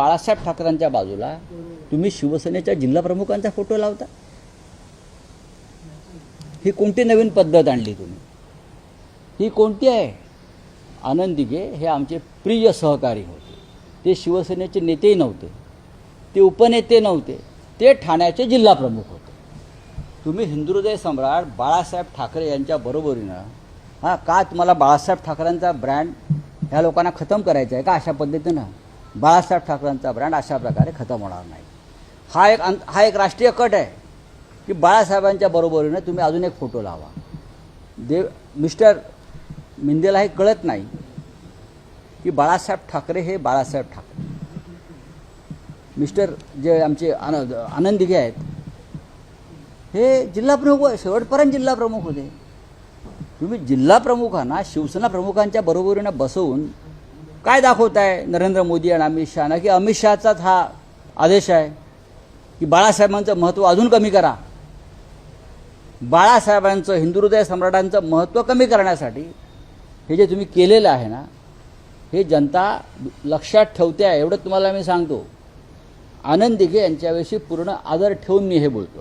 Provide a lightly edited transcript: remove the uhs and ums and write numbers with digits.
बाळासाहेब ठाकरेंच्या बाजूला तुम्ही शिवसेनेच्या जिल्हाप्रमुखांचा फोटो लावता? ही कोणती नवीन पद्धत आणली तुम्ही? ही कोणती आहे? आनंद दिघे हे आमचे प्रिय सहकारी होते. ते शिवसेनेचे नेतेही नव्हते, ते उपनेते नव्हते, ते ठाण्याचे जिल्हाप्रमुख होते. तुम्ही हिंदुहृदय सम्राट बाळासाहेब ठाकरे यांच्या बरोबरीनं का तुम्हाला बाळासाहेब ठाकरेंचा ब्रँड ह्या लोकांना खतम करायचा आहे का? अशा पद्धतीनं बाळासाहेब ठाकरेंचा ब्रँड अशा प्रकारे खतम होणार नाही. हा एक राष्ट्रीय कट आहे की बाळासाहेबांच्या बरोबरीनं तुम्ही अजून एक फोटो लावा. मिस्टर मिंदेला हे कळत नाही की बाळासाहेब ठाकरे हे बाळासाहेब ठाकरे. मिस्टर जे आमचे आनंद दिघे आहेत हे जिल्हाप्रमुख, शेवटपर्यंत जिल्हाप्रमुख होते. तुम्ही जिल्हाप्रमुखांना शिवसेना प्रमुखांच्या बरोबरीनं बसवून काय दाखवताय नरेंद्र मोदी आणि अमित शहाना की अमित शहाचाच हा आदेश आहे की बाळासाहेबांचं महत्त्व अजून कमी करा. बाळासाहेबांचं, हिंदुहृदय सम्राटांचं महत्त्व कमी करण्यासाठी हे जे तुम्ही केलेलं आहे ना, हे जनता लक्षात ठेवते आहे. एवढं तुम्हाला मी सांगतो. आनंद दिघे यांच्याविषयी पूर्ण आदर ठेवून मी हे बोलतो.